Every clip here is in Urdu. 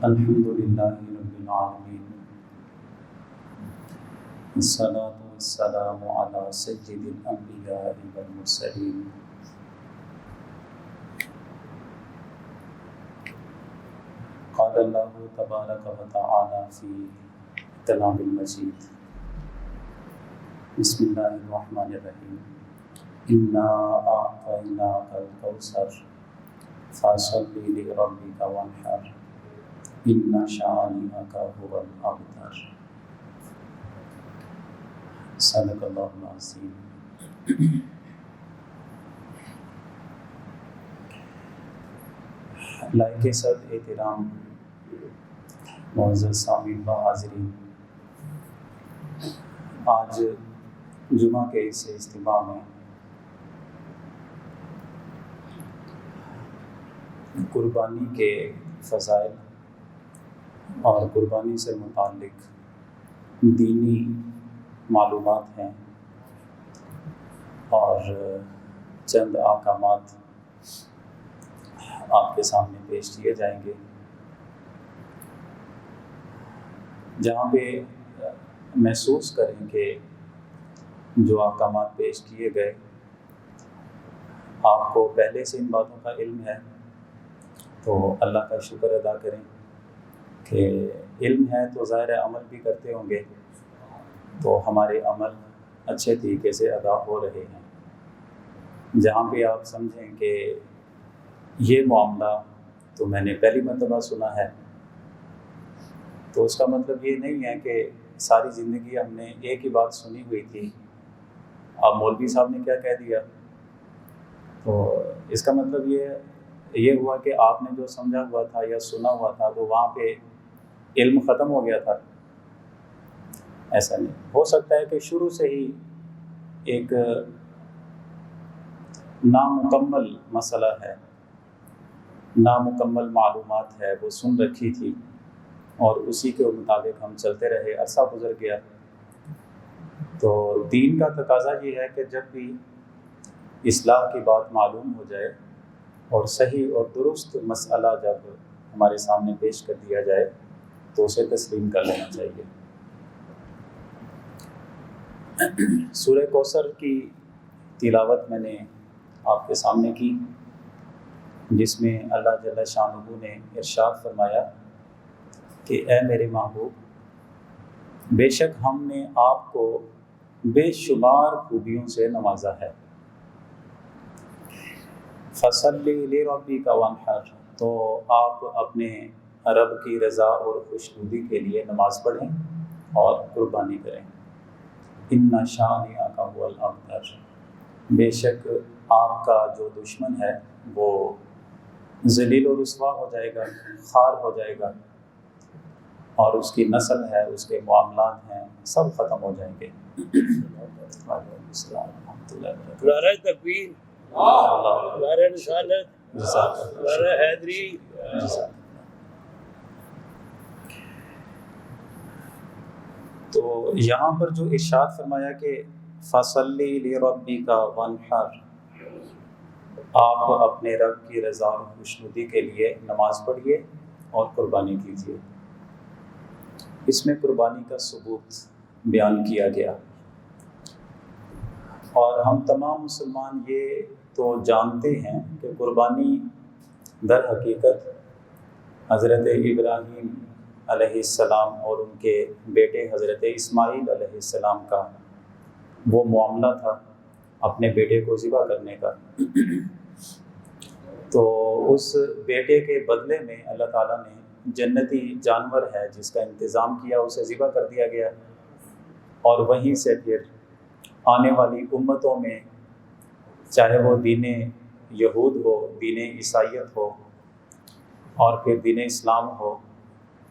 الحمد للہ رب العالمین، الصلاۃ والسلام علی سید الانبیاء والمرسلین قال اللہ تبارک و تعالی فی کلام المجید بسم اللہ الرحمن الرحیم انا اعطیناک الکوثر فصل لربک وانحر ان شانئک هو الابتر۔ صدق اللہ العظیم۔ لائق صد احترام معزز سامعین و حاضرین، آج جمعہ کے اس اجتماع میں قربانی کے فضائل اور قربانی سے متعلق دینی معلومات ہیں اور چند احکامات آپ کے سامنے پیش کیے جائیں گے، جہاں پہ محسوس کریں کہ جو احکامات پیش کیے گئے آپ کو پہلے سے ان باتوں کا علم ہے تو اللہ کا شکر ادا کریں کہ علم ہے تو ظاہر عمل بھی کرتے ہوں گے، تو ہمارے عمل اچھے طریقے سے ادا ہو رہے ہیں۔ جہاں پہ آپ سمجھیں کہ یہ معاملہ تو میں نے پہلی مرتبہ سنا ہے، تو اس کا مطلب یہ نہیں ہے کہ ساری زندگی ہم نے ایک ہی بات سنی ہوئی تھی، اب مولوی صاحب نے کیا کہہ دیا، تو اس کا مطلب یہ ہوا کہ آپ نے جو سمجھا ہوا تھا یا سنا ہوا تھا تو وہاں پہ علم ختم ہو گیا تھا۔ ایسا نہیں ہو سکتا ہے کہ شروع سے ہی ایک نامکمل مسئلہ ہے، نامکمل معلومات ہے، وہ سن رکھی تھی اور اسی کے مطابق ہم چلتے رہے، عرصہ گزر گیا۔ تو دین کا تقاضا یہ ہے کہ جب بھی اصلاح کی بات معلوم ہو جائے اور صحیح اور درست مسئلہ جب ہمارے سامنے پیش کر دیا جائے تو اسے تسلیم کر لینا چاہیے۔ سورہ کوثر کی تلاوت میں نے آپ کے سامنے کی، جس میں اللہ جل شانہ نے ارشاد فرمایا کہ اے میرے محبوب، بے شک ہم نے آپ کو بے شمار خوبیوں سے نوازا ہے۔ فَصَلِّ لِرَبِّكَ وَانْحَرْ، تو آپ اپنے رب کی رضا اور خوشنودی کے لیے نماز پڑھیں اور قربانی کریں۔ إِنَّ شَانِئَكَ هُوَ الْأَبْتَرُ، بے شک آپ کا جو دشمن ہے وہ ذلیل و رسوا ہو جائے گا، خوار ہو جائے گا، اور اس کی نسل ہے، اس کے معاملات ہیں، سب ختم ہو جائیں گے۔ وعلیکم السلام ورحمۃ اللہ وبرکاتہ۔ نعرہ تکبیر، نعرہ رسالت، نعرہ حیدری۔ تو یہاں پر جو ارشاد فرمایا کہ فَصَلِّ لِرَبِّكَ وَانْحَرْ، آپ اپنے رب کی رضا اور خوشنودی کے لیے نماز پڑھیے اور قربانی کیجیے۔ اس میں قربانی کا ثبوت بیان کیا گیا، اور ہم تمام مسلمان یہ تو جانتے ہیں کہ قربانی در حقیقت حضرت ابراہیم علیہ السلام اور ان کے بیٹے حضرت اسماعیل علیہ السلام کا وہ معاملہ تھا اپنے بیٹے کو ذبح کرنے کا۔ تو اس بیٹے کے بدلے میں اللہ تعالیٰ نے جنتی جانور ہے جس کا انتظام کیا، اسے ذبح کر دیا گیا، اور وہیں سے پھر آنے والی امتوں میں، چاہے وہ دین یہود ہو، دین عیسائیت ہو، اور پھر دین اسلام ہو،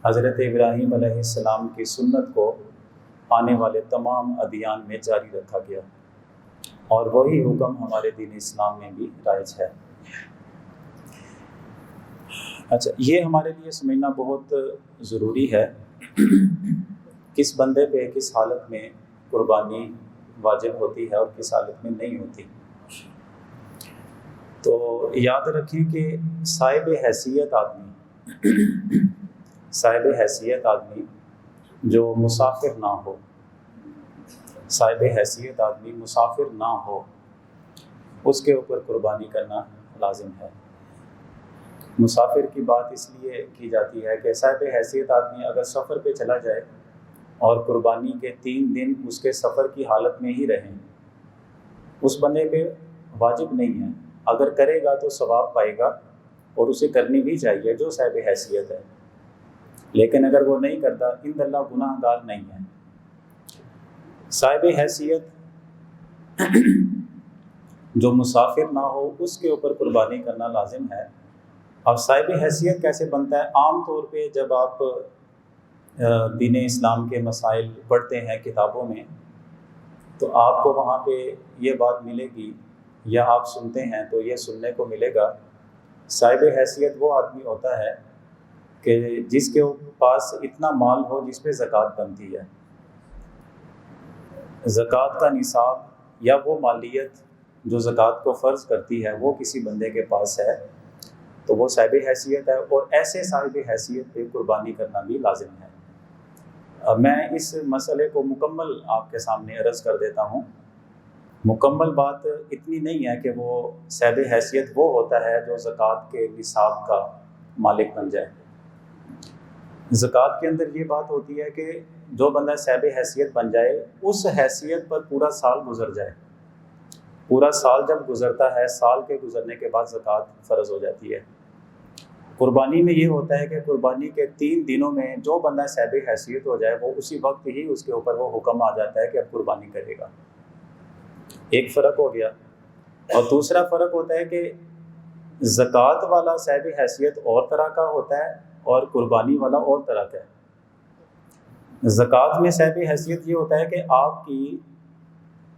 حضرت ابراہیم علیہ السلام کی سنت کو آنے والے تمام ادیان میں جاری رکھا گیا، اور وہی حکم ہمارے دین اسلام میں بھی رائج ہے۔ اچھا، یہ ہمارے لیے سمجھنا بہت ضروری ہے، کس بندے پہ کس حالت میں قربانی واجب ہوتی ہے اور کس حالت میں نہیں ہوتی۔ تو یاد رکھیں کہ صاحب حیثیت آدمی صاحب حیثیت آدمی جو مسافر نہ ہو، صاحب حیثیت آدمی مسافر نہ ہو، اس کے اوپر قربانی کرنا لازم ہے۔ مسافر کی بات اس لیے کی جاتی ہے کہ صاحب حیثیت آدمی اگر سفر پہ چلا جائے اور قربانی کے 3 دن اس کے سفر کی حالت میں ہی رہیں، اس بندے پہ واجب نہیں ہے، اگر کرے گا تو ثواب پائے گا اور اسے کرنی بھی چاہیے جو صاحب حیثیت ہے، لیکن اگر وہ نہیں کرتا ان اللہ گناہ گار نہیں ہے۔ صاحب حیثیت جو مسافر نہ ہو اس کے اوپر قربانی کرنا لازم ہے۔ اب صاحب حیثیت کیسے بنتا ہے؟ عام طور پہ جب آپ دین اسلام کے مسائل پڑھتے ہیں کتابوں میں تو آپ کو وہاں پہ یہ بات ملے گی، یا آپ سنتے ہیں تو یہ سننے کو ملے گا، صاحب حیثیت وہ آدمی ہوتا ہے کہ جس کے پاس اتنا مال ہو جس پہ زکوٰۃ بنتی ہے، زکوٰۃ کا نصاب یا وہ مالیت جو زکوٰۃ کو فرض کرتی ہے وہ کسی بندے کے پاس ہے تو وہ صاحب حیثیت ہے، اور ایسے صاحب حیثیت پہ قربانی کرنا بھی لازم ہے۔ اب میں اس مسئلے کو مکمل آپ کے سامنے عرض کر دیتا ہوں۔ مکمل بات اتنی نہیں ہے کہ وہ صاحب حیثیت وہ ہوتا ہے جو زکوٰۃ کے نصاب کا مالک بن جائے۔ زکوٰۃ کے اندر یہ بات ہوتی ہے کہ جو بندہ صاحب حیثیت بن جائے اس حیثیت پر پورا سال گزر جائے، پورا سال جب گزرتا ہے، سال کے گزرنے کے بعد زکوٰۃ فرض ہو جاتی ہے۔ قربانی میں یہ ہوتا ہے کہ قربانی کے 3 دنوں میں جو بندہ صاحب حیثیت ہو جائے وہ اسی وقت ہی اس کے اوپر وہ حکم آ جاتا ہے کہ اب قربانی کرے گا۔ ایک فرق ہو گیا، اور دوسرا فرق ہوتا ہے کہ زکوٰۃ والا صاحب حیثیت اور طرح کا ہوتا ہے اور قربانی والا اور طرح کا ہے۔ زکوٰۃ میں صاحب حیثیت یہ ہوتا ہے کہ آپ کی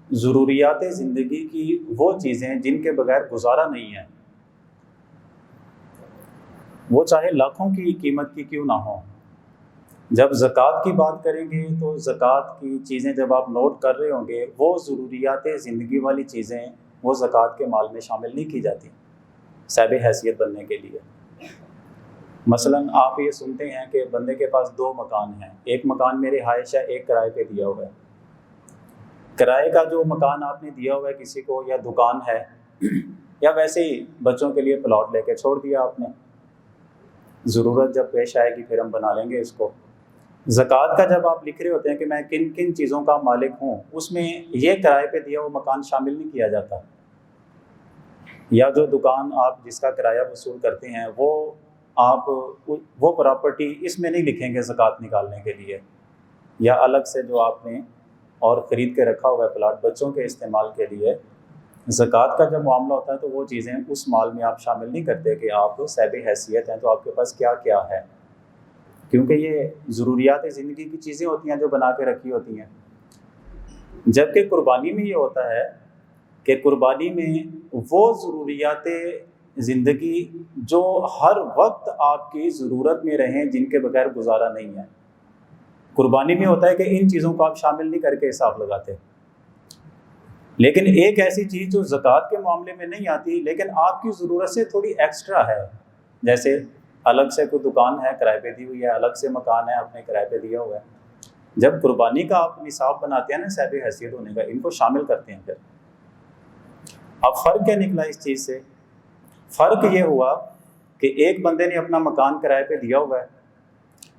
ضروریات زندگی کی وہ چیزیں جن کے بغیر گزارا نہیں ہے، وہ چاہے لاکھوں کی قیمت کی کیوں نہ ہوں۔ جب زکوٰۃ کی بات کریں گے تو زکوٰۃ کی چیزیں جب آپ نوٹ کر رہے ہوں گے، وہ ضروریات زندگی والی چیزیں وہ زکوٰۃ کے مال میں شامل نہیں کی جاتی صاحب حیثیت بننے کے لیے۔ مثلاً آپ یہ سنتے ہیں کہ بندے کے پاس 2 مکان ہیں، ایک مکان میں رہائش ہے، ایک کرائے پہ دیا ہوا ہے۔ کرائے کا جو مکان آپ نے دیا ہوا ہے کسی کو، یا دکان ہے، یا ویسے ہی بچوں کے لیے پلاٹ لے کے چھوڑ دیا آپ نے، ضرورت جب پیش آئے گی پھر ہم بنا لیں گے اس کو۔ زکوٰۃ کا جب آپ لکھ رہے ہوتے ہیں کہ میں کن کن چیزوں کا مالک ہوں، اس میں یہ کرائے پہ دیا ہوا مکان شامل نہیں کیا جاتا، یا جو دکان آپ جس کا کرایہ وصول کرتے ہیں وہ آپ وہ پراپرٹی اس میں نہیں لکھیں گے زکوٰۃ نکالنے کے لیے، یا الگ سے جو آپ نے اور خرید کے رکھا ہوا ہے پلاٹ بچوں کے استعمال کے لیے، زکوٰۃ کا جب معاملہ ہوتا ہے تو وہ چیزیں اس مال میں آپ شامل نہیں کرتے کہ آپ صاحب حیثیت ہیں تو آپ کے پاس کیا کیا ہے، کیونکہ یہ ضروریات زندگی کی چیزیں ہوتی ہیں جو بنا کے رکھی ہوتی ہیں۔ جبکہ قربانی میں یہ ہوتا ہے کہ قربانی میں وہ ضروریات زندگی جو ہر وقت آپ کی ضرورت میں رہیں، جن کے بغیر گزارا نہیں ہے، قربانی میں ہوتا ہے کہ ان چیزوں کو آپ شامل نہیں کر کے حساب لگاتے۔ لیکن ایک ایسی چیز جو زکوٰۃ کے معاملے میں نہیں آتی لیکن آپ کی ضرورت سے تھوڑی ایکسٹرا ہے، جیسے الگ سے کوئی دکان ہے کرائے پہ دی ہوئی ہے، الگ سے مکان ہے آپ نے کرائے پہ دیا ہوا ہے، جب قربانی کا آپ نصاب بناتے ہیں نا صاحب حیثیت ہونے کا، ان کو شامل کرتے ہیں۔ پھر اب فرق کیا نکلا اس چیز سے؟ فرق یہ ہوا کہ ایک بندے نے اپنا مکان کرائے پہ دیا ہوا ہے،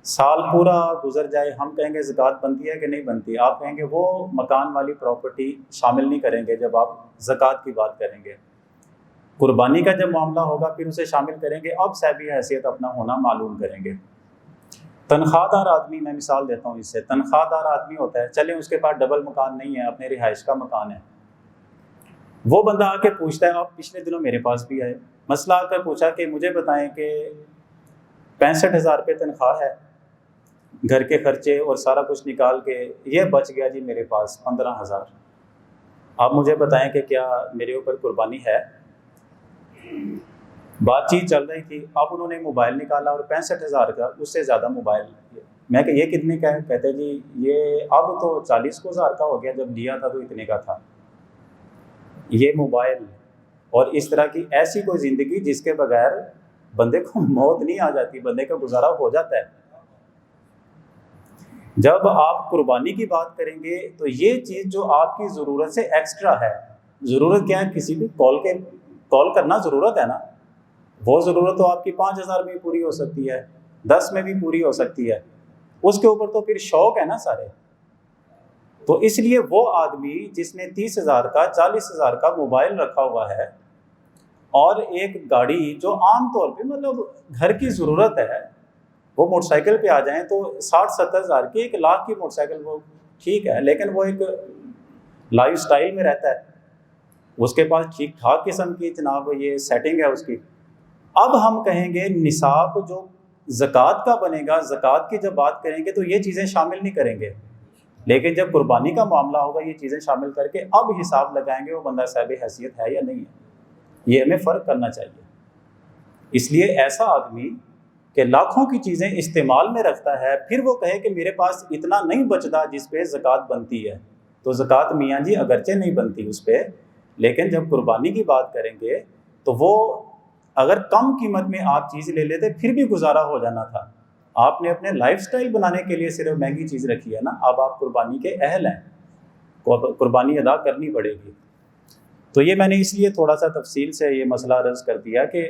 سال پورا گزر جائے، ہم کہیں گے زکوٰۃ بنتی ہے کہ نہیں بنتی، آپ کہیں گے وہ مکان والی پراپرٹی شامل نہیں کریں گے جب آپ زکوٰۃ کی بات کریں گے۔ قربانی کا جب معاملہ ہوگا پھر اسے شامل کریں گے، اب صاحب حیثیت اپنا ہونا معلوم کریں گے۔ تنخواہ دار آدمی، میں مثال دیتا ہوں اس سے، تنخواہ دار آدمی ہوتا ہے، چلیں اس کے پاس ڈبل مکان نہیں ہے، اپنے رہائش کا مکان ہے، وہ بندہ آ کے پوچھتا ہے، آپ پچھلے دنوں میرے پاس بھی آئے، مسئلہ آ کر پوچھا کہ مجھے بتائیں کہ 65,000 روپے تنخواہ ہے، گھر کے خرچے اور سارا کچھ نکال کے یہ بچ گیا جی میرے پاس 15,000، آپ مجھے بتائیں کہ کیا میرے اوپر قربانی ہے؟ بات چیت چل رہی تھی، اب انہوں نے موبائل نکالا اور 65,000 کا اس سے زیادہ موبائل، میں کہ یہ کتنے کا ہے؟ کہتے جی یہ اب تو 40,000 کا ہو گیا، جب لیا تھا تو اتنے کا تھا۔ یہ موبائل اور اس طرح کی ایسی کوئی زندگی جس کے بغیر بندے کو موت نہیں آ جاتی، بندے کا گزارا ہو جاتا ہے، جب آپ قربانی کی بات کریں گے تو یہ چیز جو آپ کی ضرورت سے ایکسٹرا ہے، ضرورت کیا ہے؟ کسی بھی کال کرنا ضرورت ہے نا، وہ ضرورت تو آپ کی 5,000 میں پوری ہو سکتی ہے، 10 میں بھی پوری ہو سکتی ہے، اس کے اوپر تو پھر شوق ہے نا سارے۔ تو اس لیے وہ آدمی جس نے 30,000 کا 40,000 کا موبائل رکھا ہوا ہے اور ایک گاڑی جو عام طور پہ مطلب گھر کی ضرورت ہے، وہ موٹر سائیکل پہ آ جائیں تو 60-70 ہزار کی 1,00,000 کی موٹر سائیکل وہ ٹھیک ہے، لیکن وہ ایک لائف سٹائل میں رہتا ہے، اس کے پاس ٹھیک ٹھاک قسم کی جناب یہ سیٹنگ ہے اس کی۔ اب ہم کہیں گے نصاب جو زکوٰۃ کا بنے گا، زکوٰۃ کی جب بات کریں گے تو یہ چیزیں شامل نہیں کریں گے، لیکن جب قربانی کا معاملہ ہوگا یہ چیزیں شامل کر کے اب حساب لگائیں گے وہ بندہ صاحب حیثیت ہے یا نہیں ہے۔ یہ ہمیں فرق کرنا چاہیے۔ اس لیے ایسا آدمی کہ لاکھوں کی چیزیں استعمال میں رکھتا ہے، پھر وہ کہے کہ میرے پاس اتنا نہیں بچتا جس پہ زکوٰۃ بنتی ہے، تو زکوٰۃ میاں جی اگرچہ نہیں بنتی اس پہ، لیکن جب قربانی کی بات کریں گے تو وہ اگر کم قیمت میں آپ چیز لے لیتے پھر بھی گزارا ہو جانا تھا۔ آپ نے اپنے لائف سٹائل بنانے کے لیے صرف مہنگی چیز رکھی ہے نا، اب آپ قربانی کے اہل ہیں، قربانی ادا کرنی پڑے گی۔ تو یہ میں نے اس لیے تھوڑا سا تفصیل سے یہ مسئلہ عرض کر دیا کہ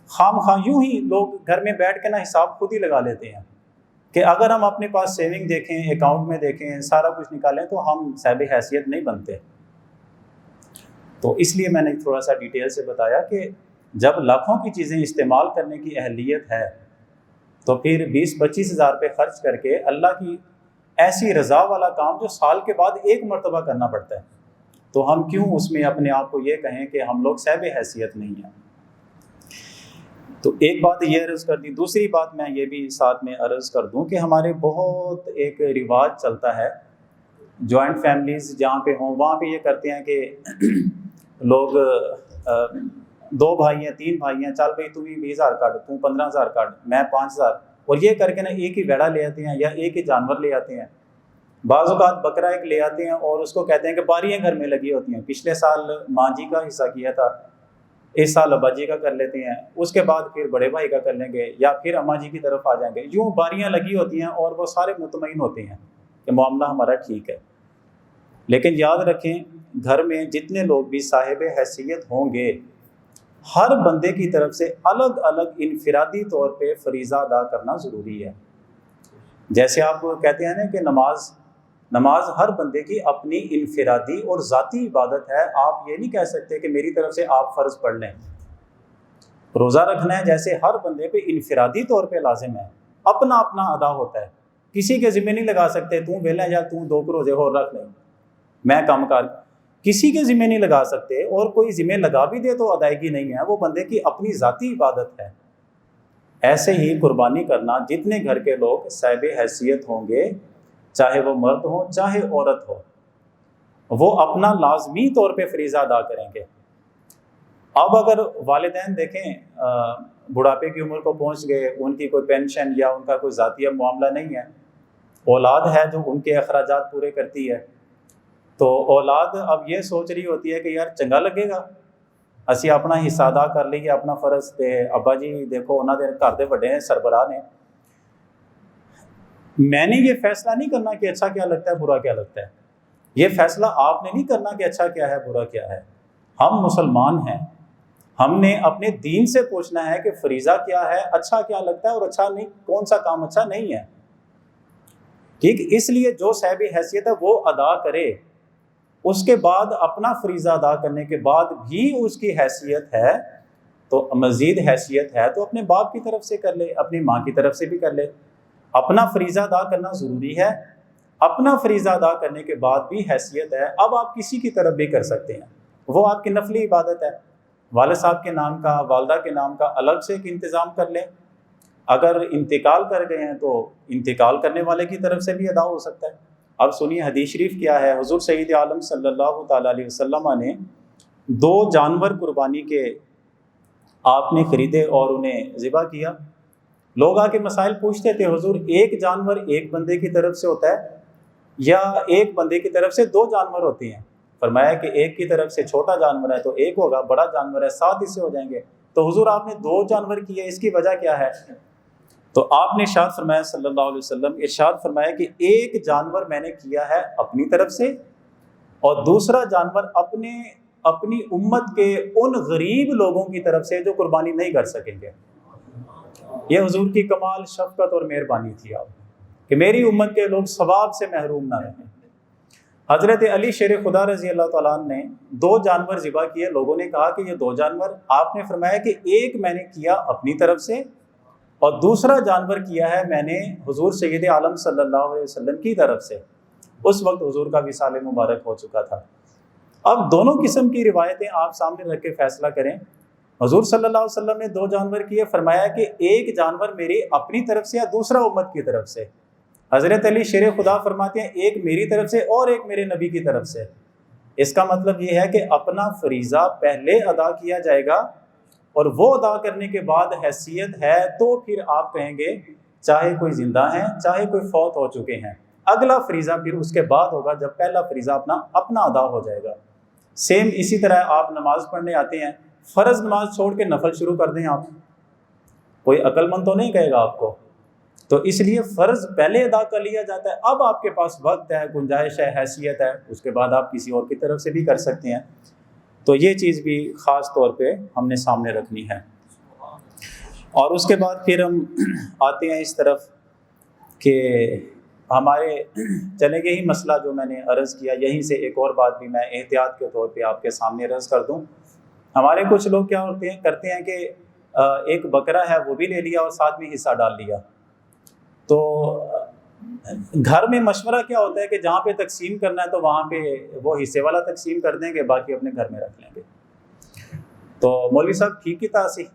خام خواہ یوں ہی لوگ گھر میں بیٹھ کے نا حساب خود ہی لگا لیتے ہیں کہ اگر ہم اپنے پاس سیونگ دیکھیں، اکاؤنٹ میں دیکھیں، سارا کچھ نکالیں تو ہم صاحب حیثیت نہیں بنتے۔ تو اس لیے میں نے تھوڑا سا ڈیٹیل سے بتایا کہ جب لاکھوں کی چیزیں استعمال کرنے کی اہلیت ہے تو پھر 20-25 ہزار پہ خرچ کر کے اللہ کی ایسی رضا والا کام جو سال کے بعد ایک مرتبہ کرنا پڑتا ہے، تو ہم کیوں اس میں اپنے آپ کو یہ کہیں کہ ہم لوگ صاحب حیثیت نہیں ہیں۔ تو ایک بات یہ عرض کر دی۔ دوسری بات میں یہ بھی ساتھ میں عرض کر دوں کہ ہمارے بہت ایک رواج چلتا ہے، جوائنٹ فیملیز جہاں پہ ہوں وہاں پہ یہ کرتے ہیں کہ لوگ 2 بھائی ہیں 3 بھائی ہیں، چل بھائی تو بھی 20,000 کاٹ، تو 15,000 کاٹ، میں 5,000، اور یہ کر کے نا ایک ہی بیڑا لے آتے ہیں یا ایک ہی جانور لے آتے ہیں، بعض اوقات بکرا ایک لے آتے ہیں اور اس کو کہتے ہیں کہ باریاں گھر میں لگی ہوتی ہیں، پچھلے سال ماں جی کا حصہ کیا تھا، اس سال ابا جی کا کر لیتے ہیں، اس کے بعد پھر بڑے بھائی کا کر لیں گے یا پھر اماں جی کی طرف آ جائیں گے، یوں باریاں لگی ہوتی ہیں اور وہ سارے مطمئن ہوتے ہیں کہ معاملہ ہمارا ٹھیک ہے۔ لیکن یاد رکھیں گھر میں جتنے لوگ بھی صاحب حیثیت ہوں گے، ہر بندے کی طرف سے الگ الگ انفرادی طور پہ فریضہ ادا کرنا ضروری ہے۔ جیسے آپ کہتے ہیں نا کہ نماز ہر بندے کی اپنی انفرادی اور ذاتی عبادت ہے، آپ یہ نہیں کہہ سکتے کہ میری طرف سے آپ فرض پڑھ لیں۔ روزہ رکھنا ہے جیسے ہر بندے پہ انفرادی طور پہ لازم ہے، اپنا اپنا ادا ہوتا ہے، کسی کے ذمہ نہیں لگا سکتے تو ویلا یا تو 2 روزے اور رکھ لیں، میں کام کار کسی کے ذمہ نہیں لگا سکتے، اور کوئی ذمہ لگا بھی دے تو ادائیگی نہیں ہے، وہ بندے کی اپنی ذاتی عبادت ہے۔ ایسے ہی قربانی کرنا جتنے گھر کے لوگ صاحب حیثیت ہوں گے، چاہے وہ مرد ہو چاہے عورت ہو، وہ اپنا لازمی طور پہ فریضہ ادا کریں گے۔ اب اگر والدین دیکھیں بڑھاپے کی عمر کو پہنچ گئے، ان کی کوئی پینشن یا ان کا کوئی ذاتی معاملہ نہیں ہے، اولاد ہے جو ان کے اخراجات پورے کرتی ہے، تو اولاد اب یہ سوچ رہی ہوتی ہے کہ یار چنگا لگے گا اسی اپنا حصہ ادا کر لئیے، اپنا فرض تے ابا جی دیکھو انہوں نے گھر دے بڑے ہیں، سربراہ نے، میں نے یہ فیصلہ نہیں کرنا کہ اچھا کیا لگتا ہے برا کیا لگتا ہے، یہ فیصلہ آپ نے نہیں کرنا کہ اچھا کیا ہے برا کیا ہے۔ ہم مسلمان ہیں، ہم نے اپنے دین سے پوچھنا ہے کہ فریضہ کیا ہے، اچھا کیا لگتا ہے اور اچھا نہیں، کون سا کام اچھا نہیں ہے، ٹھیک۔ اس لیے جو صاحب حیثیت ہے وہ ادا کرے، اس کے بعد اپنا فریضہ ادا کرنے کے بعد بھی اس کی حیثیت ہے تو مزید حیثیت ہے تو اپنے باپ کی طرف سے کر لے، اپنی ماں کی طرف سے بھی کر لے۔ اپنا فریضہ ادا کرنا ضروری ہے، اپنا فریضہ ادا کرنے کے بعد بھی حیثیت ہے، اب آپ کسی کی طرف بھی کر سکتے ہیں، وہ آپ کی نفلی عبادت ہے، والد صاحب کے نام کا، والدہ کے نام کا الگ سے ایک انتظام کر لیں، اگر انتقال کر گئے ہیں تو انتقال کرنے والے کی طرف سے بھی ادا ہو سکتا ہے۔ اب سنیے حدیث شریف کیا ہے، حضور سید عالم صلی اللہ تعالیٰ علیہ وسلم نے 2 جانور قربانی کے آپ نے خریدے اور انہیں ذبح کیا۔ لوگ آ کے مسائل پوچھتے تھے، حضور ایک جانور ایک بندے کی طرف سے ہوتا ہے یا ایک بندے کی طرف سے 2 جانور ہوتے ہیں؟ فرمایا کہ ایک کی طرف سے چھوٹا جانور ہے تو ایک ہوگا، بڑا جانور ہے 7 حصے ہو جائیں گے، تو حضور آپ نے 2 جانور کیے، اس کی وجہ کیا ہے؟ تو آپ نے ارشاد فرمایا صلی اللہ علیہ وسلم ارشاد فرمایا کہ ایک جانور میں نے کیا ہے اپنی طرف سے اور دوسرا جانور اپنی امت کے ان غریب لوگوں کی طرف سے جو قربانی نہیں کر سکیں گے۔ یہ حضور کی کمال شفقت اور مہربانی تھی آپ کہ میری امت کے لوگ ثواب سے محروم نہ رہیں۔ حضرت علی شیر خدا رضی اللہ تعالیٰ عنہ نے 2 جانور ذبح کیے، لوگوں نے کہا کہ یہ 2 جانور، آپ نے فرمایا کہ ایک میں نے کیا اپنی طرف سے اور دوسرا جانور کیا ہے میں نے حضور سید عالم صلی اللہ علیہ وسلم کی طرف سے۔ اس وقت حضور کا وصال مبارک ہو چکا تھا۔ اب دونوں قسم کی روایتیں آپ سامنے رکھ کے فیصلہ کریں۔ حضور صلی اللہ علیہ وسلم نے 2 جانور کیے، فرمایا کہ ایک جانور میری اپنی طرف سے یا دوسرا امت کی طرف سے۔ حضرت علی شیر خدا فرماتے ہیں ایک میری طرف سے اور ایک میرے نبی کی طرف سے۔ اس کا مطلب یہ ہے کہ اپنا فریضہ پہلے ادا کیا جائے گا اور وہ ادا کرنے کے بعد حیثیت ہے تو پھر آپ کہیں گے چاہے کوئی زندہ ہیں چاہے کوئی فوت ہو چکے ہیں، اگلا فریضہ پھر اس کے بعد ہوگا جب پہلا فریضہ اپنا ادا ہو جائے گا۔ سیم اسی طرح آپ نماز پڑھنے آتے ہیں، فرض نماز چھوڑ کے نفل شروع کر دیں، آپ کوئی عقل مند تو نہیں کہے گا آپ کو، تو اس لیے فرض پہلے ادا کر لیا جاتا ہے۔ اب آپ کے پاس وقت ہے، گنجائش ہے، حیثیت ہے، اس کے بعد آپ کسی اور کی طرف سے بھی کر سکتے ہیں۔ تو یہ چیز بھی خاص طور پہ ہم نے سامنے رکھنی ہے۔ اور اس کے بعد پھر ہم آتے ہیں اس طرف کہ ہمارے چلے گئے ہی مسئلہ جو میں نے عرض کیا، یہیں سے ایک اور بات بھی میں احتیاط کے طور پہ آپ کے سامنے عرض کر دوں۔ ہمارے کچھ لوگ کیا کرتے ہیں کہ ایک بکرا ہے وہ بھی لے لیا اور ساتھ میں حصہ ڈال لیا۔ تو گھر میں مشورہ کیا ہوتا ہے کہ جہاں پہ تقسیم کرنا ہے تو وہاں پہ وہ حصے والا تقسیم کر دیں گے، باقی اپنے گھر میں رکھ لیں گے۔ تو مولوی صاحب ٹھیک کی تاثیر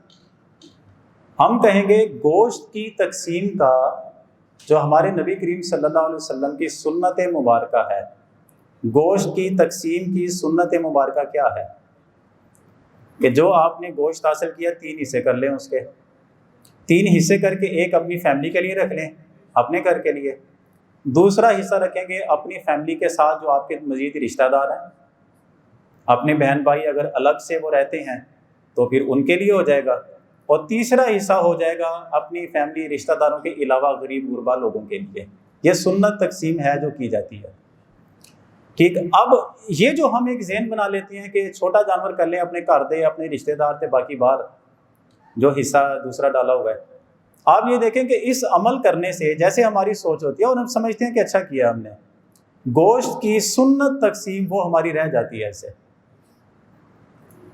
ہم کہیں گے گوشت کی تقسیم کا جو ہمارے نبی کریم صلی اللہ علیہ وسلم کی سنت مبارکہ ہے، گوشت کی تقسیم کی سنت مبارکہ کیا ہے کہ جو آپ نے گوشت حاصل کیا 3 حصے کر لیں، اس کے 3 حصے کر کے ایک اپنی فیملی کے لیے رکھ لیں، اپنے گھر کے لیے، دوسرا حصہ رکھیں گے اپنی فیملی کے ساتھ جو آپ کے مزید رشتہ دار ہیں، اپنے بہن بھائی اگر الگ سے وہ رہتے ہیں تو پھر ان کے لیے ہو جائے گا، اور تیسرا حصہ ہو جائے گا اپنی فیملی رشتہ داروں کے علاوہ غریب غربا لوگوں کے لیے۔ یہ سنت تقسیم ہے جو کی جاتی ہے۔ ٹھیک، اب یہ جو ہم ایک ذہن بنا لیتے ہیں کہ چھوٹا جانور کر لیں، اپنے گھر دے، اپنے رشتہ دار تھے، باقی باہر جو حصہ دوسرا ڈالا ہوا ہے، آپ یہ دیکھیں کہ اس عمل کرنے سے جیسے ہماری سوچ ہوتی ہے اور ہم سمجھتے ہیں کہ اچھا کیا ہم نے، گوشت کی سنت تقسیم وہ ہماری رہ جاتی ہے ایسے،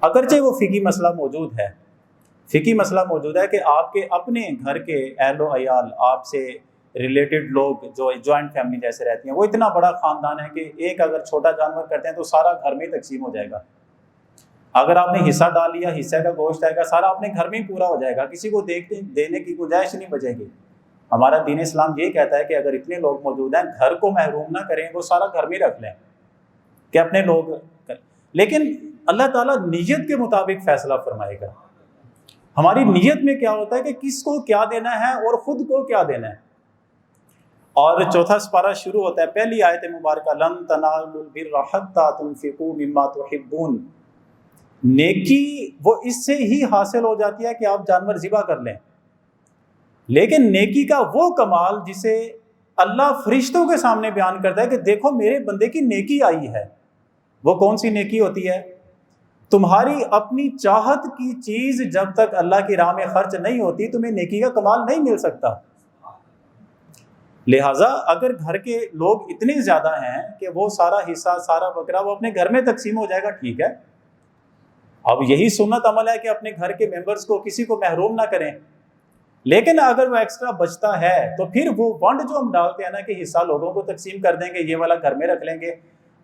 اگرچہ وہ فقہی مسئلہ موجود ہے۔ فقہی مسئلہ موجود ہے کہ آپ کے اپنے گھر کے اہل و عیال، آپ سے ریلیٹڈ لوگ جو جوائنٹ فیملی جیسے رہتی ہیں، وہ اتنا بڑا خاندان ہے کہ ایک اگر چھوٹا جانور کرتے ہیں تو سارا گھر میں تقسیم ہو جائے گا۔ اگر آپ نے حصہ ڈال لیا، حصہ کا گوشت آئے گا، سارا اپنے گھر میں ہی پورا ہو جائے گا، کسی کو دینے کی گنجائش نہیں بچے گی۔ ہمارا دین اسلام یہ کہتا ہے کہ اگر اتنے لوگ موجود ہیں، گھر کو محروم نہ کریں، وہ سارا گھر میں رکھ لیں کہ اپنے لوگ کریں۔ لیکن اللہ تعالیٰ نیت کے مطابق فیصلہ فرمائے گا۔ ہماری نیت میں کیا ہوتا ہے کہ کس کو کیا دینا ہے اور خود کو کیا دینا ہے۔ اور 4واں سپارہ شروع ہوتا ہے، پہلی آیت مبارکہ لن تنالوا البر حتی تنفقوا مما تحبون، نیکی وہ اس سے ہی حاصل ہو جاتی ہے کہ آپ جانور ذبح کر لیں، لیکن نیکی کا وہ کمال جسے اللہ فرشتوں کے سامنے بیان کرتا ہے کہ دیکھو میرے بندے کی نیکی آئی ہے، وہ کون سی نیکی ہوتی ہے؟ تمہاری اپنی چاہت کی چیز جب تک اللہ کی راہ میں خرچ نہیں ہوتی تمہیں نیکی کا کمال نہیں مل سکتا۔ لہٰذا اگر گھر کے لوگ اتنے زیادہ ہیں کہ وہ سارا حصہ، سارا بکرا وہ اپنے گھر میں تقسیم ہو جائے گا، ٹھیک ہے۔ اب یہی سنت عمل ہے کہ اپنے گھر کے ممبرز کو کسی کو محروم نہ کریں، لیکن اگر وہ ایکسٹرا بچتا ہے تو پھر وہ ونڈ جو ہم ڈالتے ہیں نا کہ حصہ لوگوں کو تقسیم کر دیں گے، یہ والا گھر میں رکھ لیں گے،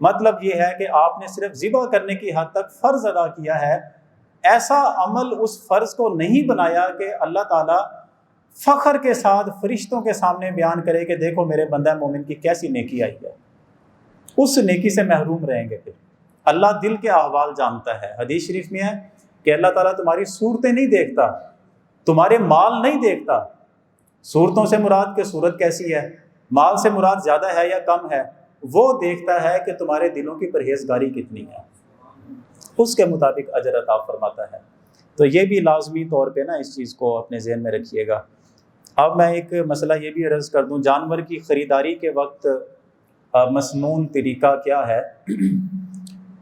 مطلب یہ ہے کہ آپ نے صرف ذبح کرنے کی حد تک فرض ادا کیا ہے، ایسا عمل اس فرض کو نہیں بنایا کہ اللہ تعالیٰ فخر کے ساتھ فرشتوں کے سامنے بیان کرے کہ دیکھو میرے بندہ مومن کی کیسی نیکی آئی ہے، اس نیکی سے محروم رہیں گے۔ پھر اللہ دل کے احوال جانتا ہے، حدیث شریف میں ہے کہ اللہ تعالیٰ تمہاری صورتیں نہیں دیکھتا، تمہارے مال نہیں دیکھتا۔ صورتوں سے مراد کہ صورت کیسی ہے، مال سے مراد زیادہ ہے یا کم ہے، وہ دیکھتا ہے کہ تمہارے دلوں کی پرہیزگاری کتنی ہے، اس کے مطابق اجر عطا فرماتا ہے۔ تو یہ بھی لازمی طور پہ نا اس چیز کو اپنے ذہن میں رکھیے گا اب میں ایک مسئلہ یہ بھی عرض کر دوں، جانور کی خریداری کے وقت مسنون طریقہ کیا ہے؟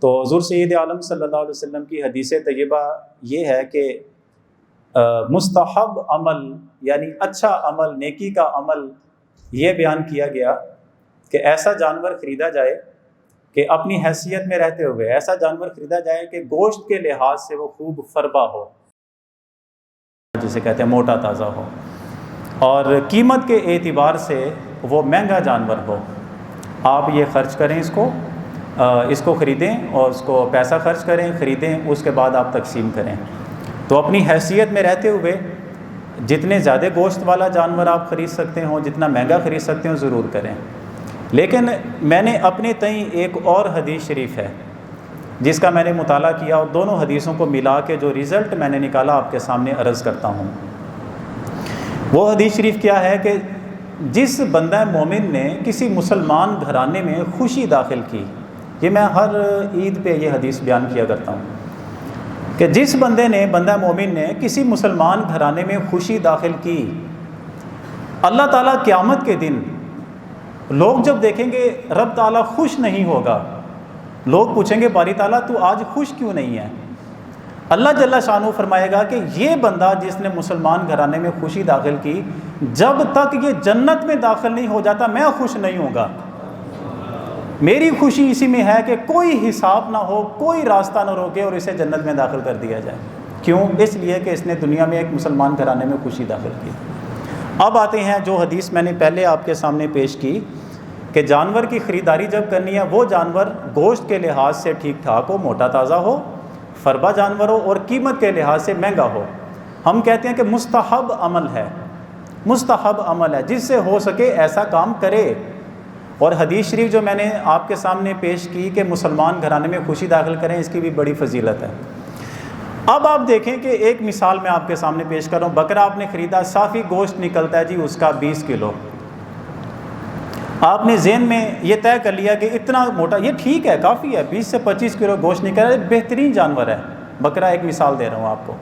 تو حضور سید عالم صلی اللہ علیہ وسلم کی حدیث طیبہ یہ ہے کہ مستحب عمل یعنی اچھا عمل، نیکی کا عمل یہ بیان کیا گیا کہ ایسا جانور خریدا جائے کہ اپنی حیثیت میں رہتے ہوئے ایسا جانور خریدا جائے کہ گوشت کے لحاظ سے وہ خوب فربا ہو، جسے کہتے ہیں موٹا تازہ ہو، اور قیمت کے اعتبار سے وہ مہنگا جانور ہو۔ آپ یہ خرچ کریں، اس کو خریدیں اور اس کو پیسہ خرچ کریں، خریدیں، اس کے بعد آپ تقسیم کریں۔ تو اپنی حیثیت میں رہتے ہوئے جتنے زیادہ گوشت والا جانور آپ خرید سکتے ہوں، جتنا مہنگا خرید سکتے ہوں، ضرور کریں۔ لیکن میں نے اپنے تئیں ایک اور حدیث شریف ہے جس کا میں نے مطالعہ کیا، اور دونوں حدیثوں کو ملا کے جو رزلٹ میں نے نکالا آپ کے سامنے عرض کرتا ہوں۔ وہ حدیث شریف کیا ہے کہ جس بندہ مومن نے کسی مسلمان گھرانے میں خوشی داخل کی، یہ میں ہر عید پہ یہ حدیث بیان کیا کرتا ہوں کہ جس بندہ مومن نے کسی مسلمان گھرانے میں خوشی داخل کی، اللہ تعالیٰ قیامت کے دن لوگ جب دیکھیں گے رب تعالیٰ خوش نہیں ہوگا، لوگ پوچھیں گے باری تعالیٰ تو آج خوش کیوں نہیں ہے؟ اللہ جل شانہ فرمائے گا کہ یہ بندہ جس نے مسلمان گھرانے میں خوشی داخل کی، جب تک یہ جنت میں داخل نہیں ہو جاتا میں خوش نہیں ہوں گا۔ میری خوشی اسی میں ہے کہ کوئی حساب نہ ہو، کوئی راستہ نہ روکے اور اسے جنت میں داخل کر دیا جائے۔ کیوں؟ اس لیے کہ اس نے دنیا میں ایک مسلمان گھرانے میں خوشی داخل کی۔ اب آتے ہیں جو حدیث میں نے پہلے آپ کے سامنے پیش کی کہ جانور کی خریداری جب کرنی ہے، وہ جانور گوشت کے لحاظ سے ٹھیک ٹھاک ہو، موٹا تازہ ہو، فربا جانور ہو، اور قیمت کے لحاظ سے مہنگا ہو۔ ہم کہتے ہیں کہ مستحب عمل ہے، مستحب عمل ہے، جس سے ہو سکے ایسا کام کرے۔ اور حدیث شریف جو میں نے آپ کے سامنے پیش کی کہ مسلمان گھرانے میں خوشی داخل کریں، اس کی بھی بڑی فضیلت ہے۔ اب آپ دیکھیں کہ ایک مثال میں آپ کے سامنے پیش کر رہا ہوں۔ بکرا آپ نے خریدا، صافی گوشت نکلتا ہے جی اس کا 20 کلو۔ آپ نے ذہن میں یہ طے کر لیا کہ اتنا موٹا، یہ ٹھیک ہے، کافی ہے، 20 سے 25 کلو گوشت نکل رہا ہے، بہترین جانور ہے بکرا۔ ایک مثال دے رہا ہوں آپ کو۔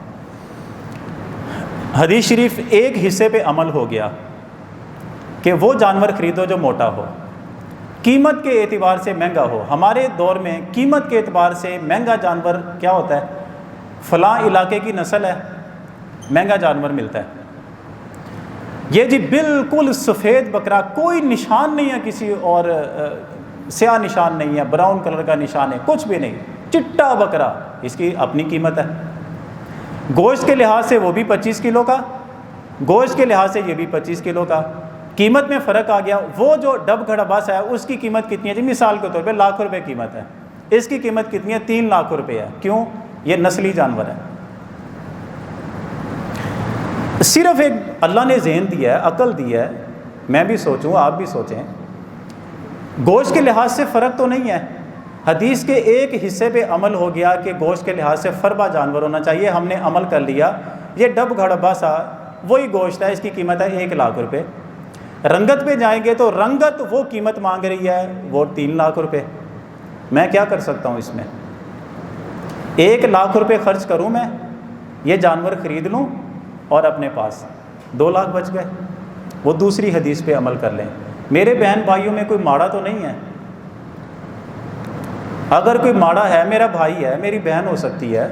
حدیث شریف ایک حصے پہ عمل ہو گیا کہ وہ جانور خریدو جو موٹا ہو، قیمت کے اعتبار سے مہنگا ہو۔ ہمارے دور میں قیمت کے اعتبار سے مہنگا جانور کیا ہوتا ہے؟ فلاں علاقے کی نسل ہے، مہنگا جانور ملتا ہے۔ یہ جی بالکل سفید بکرا، کوئی نشان نہیں ہے کسی اور سیاہ نشان نہیں ہے، براؤن کلر کا نشان ہے، کچھ بھی نہیں، چٹا بکرا، اس کی اپنی قیمت ہے۔ گوشت کے لحاظ سے وہ بھی 25 کلو کا، گوشت کے لحاظ سے یہ بھی 25 کلو کا، قیمت میں فرق آ گیا۔ وہ جو ڈب گھڑباس ہے اس کی قیمت کتنی ہے جی؟ مثال کے طور پہ لاکھ روپے قیمت ہے، اس کی قیمت کتنی ہے؟ 3 لاکھ روپے ہے۔ کیوں؟ یہ نسلی جانور ہے۔ صرف ایک اللہ نے ذہن دیا ہے، عقل دی ہے، میں بھی سوچوں آپ بھی سوچیں، گوشت کے لحاظ سے فرق تو نہیں ہے۔ حدیث کے ایک حصے پہ عمل ہو گیا کہ گوشت کے لحاظ سے فربا جانور ہونا چاہیے، ہم نے عمل کر لیا۔ یہ ڈب گھڑبا سا وہی گوشت ہے، اس کی قیمت ہے 1 لاکھ روپے۔ رنگت پہ جائیں گے تو رنگت وہ قیمت مانگ رہی ہے، وہ 3 لاکھ روپے۔ میں کیا کر سکتا ہوں اس میں؟ 1 لاکھ روپے خرچ کروں میں، یہ جانور خرید لوں اور اپنے پاس 2 لاکھ بچ گئے۔ وہ دوسری حدیث پہ عمل کر لیں۔ میرے بہن بھائیوں میں کوئی ماڑا تو نہیں ہے؟ اگر کوئی ماڑا ہے، میرا بھائی ہے، میری بہن ہو سکتی ہے،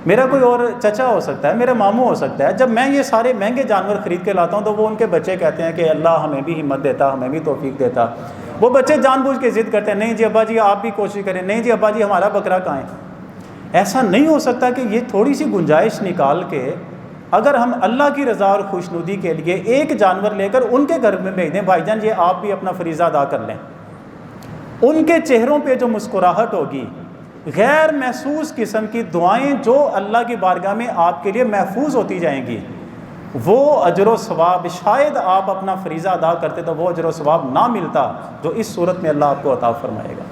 میرا کوئی اور چچا ہو سکتا ہے، میرا ماموں ہو سکتا ہے۔ جب میں یہ سارے مہنگے جانور خرید کے لاتا ہوں تو وہ ان کے بچے کہتے ہیں کہ اللہ ہمیں بھی ہمت دیتا، ہمیں بھی توفیق دیتا۔ وہ بچے جان بوجھ کے ضد کرتے ہیں، نہیں جی ابا جی آپ بھی کوشش کریں، نہیں جی ابا جی ہمارا بکرا کہاں ہے؟ ایسا نہیں ہو سکتا کہ یہ تھوڑی سی گنجائش نکال کے اگر ہم اللہ کی رضا اور خوشنودی کے لیے ایک جانور لے کر ان کے گھر میں بھیج دیں، بھائی جان یہ آپ بھی اپنا فریضہ ادا کر لیں، ان کے چہروں پہ جو مسکراہٹ ہوگی، غیر محسوس قسم کی دعائیں جو اللہ کی بارگاہ میں آپ کے لیے محفوظ ہوتی جائیں گی، وہ اجر و ثواب، شاید آپ اپنا فریضہ ادا کرتے تو وہ اجر و ثواب نہ ملتا جو اس صورت میں اللہ آپ کو عطا فرمائے گا۔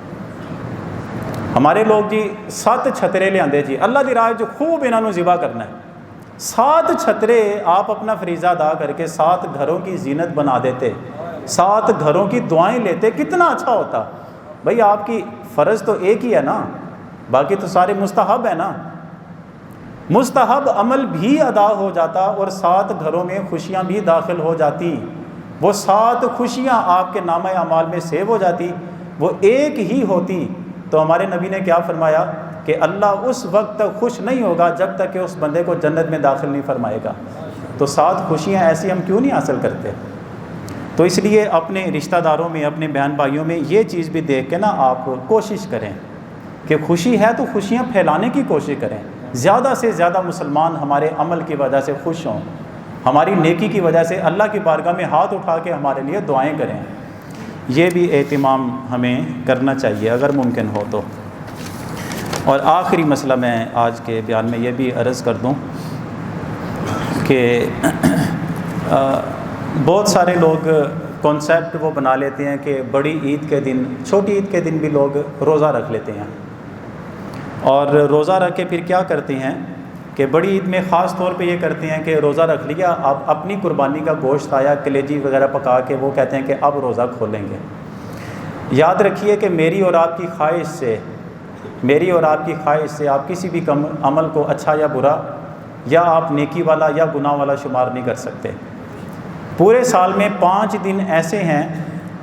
ہمارے لوگ جی 7 چھترے لے آندے جی، اللہ دی راہ جو خوب انہوں نے ذبح کرنا ہے، 7 چھترے آپ اپنا فریضہ ادا کر کے 7 گھروں کی زینت بنا دیتے، 7 گھروں کی دعائیں لیتے، کتنا اچھا ہوتا۔ بھائی آپ کی فرض تو ایک ہی ہے نا، باقی تو سارے مستحب ہے نا۔ مستحب عمل بھی ادا ہو جاتا اور 7 گھروں میں خوشیاں بھی داخل ہو جاتی، وہ 7 خوشیاں آپ کے نامہ اعمال میں سیو ہو جاتی، وہ ایک ہی ہوتی تو ہمارے نبی نے کیا فرمایا کہ اللہ اس وقت تک خوش نہیں ہوگا جب تک کہ اس بندے کو جنت میں داخل نہیں فرمائے گا۔ تو 7 خوشیاں ایسی ہم کیوں نہیں حاصل کرتے؟ تو اس لیے اپنے رشتہ داروں میں، اپنے بہن بھائیوں میں یہ چیز بھی دیکھ کے نا آپ کوشش کریں کہ خوشی ہے تو خوشیاں پھیلانے کی کوشش کریں، زیادہ سے زیادہ مسلمان ہمارے عمل کی وجہ سے خوش ہوں، ہماری نیکی کی وجہ سے اللہ کی بارگاہ میں ہاتھ اٹھا کے ہمارے لیے دعائیں کریں۔ یہ بھی اہتمام ہمیں کرنا چاہیے اگر ممکن ہو تو۔ اور آخری مسئلہ میں آج کے بیان میں یہ بھی عرض کر دوں کہ بہت سارے لوگ کانسیپٹ وہ بنا لیتے ہیں کہ بڑی عید کے دن، چھوٹی عید کے دن بھی لوگ روزہ رکھ لیتے ہیں، اور روزہ رکھ کے پھر کیا کرتے ہیں کہ بڑی عید میں خاص طور پہ یہ کرتے ہیں کہ روزہ رکھ لیا، آپ اپنی قربانی کا گوشت آیا، کلیجی وغیرہ پکا کے وہ کہتے ہیں کہ اب روزہ کھولیں گے۔ یاد رکھیے کہ میری اور آپ کی خواہش سے آپ کسی بھی عمل کو اچھا یا برا، یا آپ نیکی والا یا گناہ والا شمار نہیں کر سکتے۔ پورے سال میں 5 دن ایسے ہیں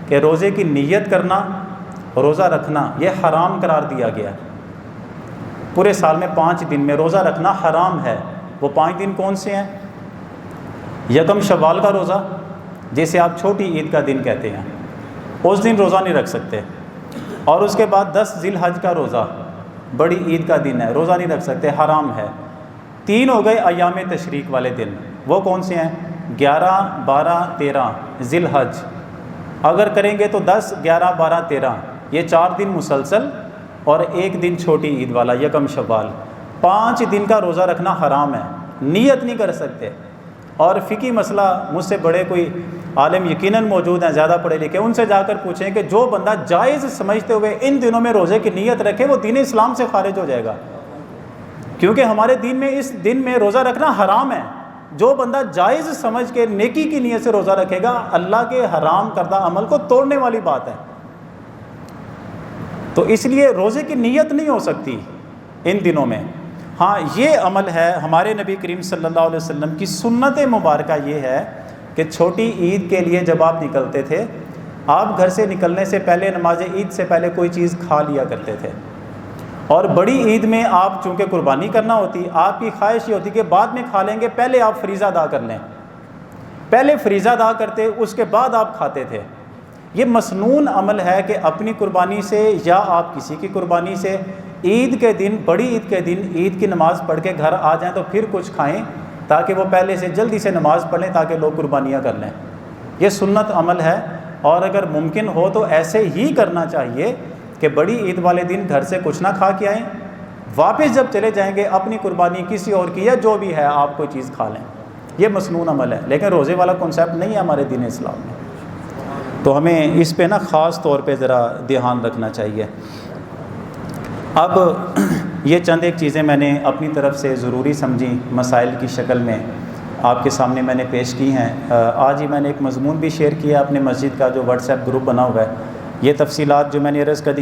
کہ روزے کی نیت کرنا، روزہ رکھنا یہ حرام قرار دیا گیا ہے۔ پورے سال میں 5 دن میں روزہ رکھنا حرام ہے۔ وہ 5 دن کون سے ہیں؟ یکم شوال کا روزہ، جسے آپ چھوٹی عید کا دن کہتے ہیں، اس دن روزہ نہیں رکھ سکتے۔ اور اس کے بعد 10 ذی الحج کا روزہ، بڑی عید کا دن ہے، روزہ نہیں رکھ سکتے، حرام ہے۔ 3 ہو گئے ایام تشریق والے دن، وہ کون سے ہیں؟ 11، 12، 13 ذی الحج۔ اگر کریں گے تو 10، 11، 12، 13 یہ 4 دن مسلسل، اور 1 دن چھوٹی عید والا یکم شوال۔ 5 دن کا روزہ رکھنا حرام ہے، نیت نہیں کر سکتے۔ اور فقہی مسئلہ مجھ سے بڑے کوئی عالم یقیناً موجود ہیں، زیادہ پڑھے لکھے، ان سے جا کر پوچھیں کہ جو بندہ جائز سمجھتے ہوئے ان دنوں میں روزے کی نیت رکھے وہ دین اسلام سے خارج ہو جائے گا، کیونکہ ہمارے دین میں اس دن میں روزہ رکھنا حرام ہے۔ جو بندہ جائز سمجھ کے نیکی کی نیت سے روزہ رکھے گا، اللہ کے حرام کردہ عمل کو توڑنے والی بات ہے۔ تو اس لیے روزے کی نیت نہیں ہو سکتی ان دنوں میں۔ ہاں یہ عمل ہے، ہمارے نبی کریم صلی اللہ علیہ وسلم کی سنت مبارکہ یہ ہے کہ چھوٹی عید کے لیے جب آپ نکلتے تھے، آپ گھر سے نکلنے سے پہلے، نماز عید سے پہلے کوئی چیز کھا لیا کرتے تھے۔ اور بڑی عید میں آپ چونکہ قربانی کرنا ہوتی، آپ کی خواہش یہ ہوتی کہ بعد میں کھا لیں گے، پہلے آپ فریضہ ادا کر لیں، پہلے فریضہ ادا کرتے، اس کے بعد آپ کھاتے تھے۔ یہ مسنون عمل ہے کہ اپنی قربانی سے یا آپ کسی کی قربانی سے عید کے دن، بڑی عید کے دن عید کی نماز پڑھ کے گھر آ جائیں تو پھر کچھ کھائیں، تاکہ وہ پہلے سے جلدی سے نماز پڑھ لیں تاکہ لوگ قربانیاں کر لیں۔ یہ سنت عمل ہے، اور اگر ممکن ہو تو ایسے ہی کرنا چاہیے کہ بڑی عید والے دن گھر سے کچھ نہ کھا کے آئیں، واپس جب چلے جائیں گے اپنی قربانی کسی اور کی یا جو بھی ہے آپ کوئی چیز کھا لیں۔ یہ مسنون عمل ہے، لیکن روزے والا کنسیپٹ نہیں ہے ہمارے دین اسلام میں، تو ہمیں اس پہ نا خاص طور پہ ذرا دھیان رکھنا چاہیے۔ اب یہ چند ایک چیزیں میں نے اپنی طرف سے ضروری سمجھی، مسائل کی شکل میں آپ کے سامنے میں نے پیش کی ہیں۔ آج ہی میں نے ایک مضمون بھی شیئر کیا اپنے مسجد کا جو واٹس ایپ گروپ بنا ہوا ہے۔ یہ تفصیلات جو میں نے عرض کر دی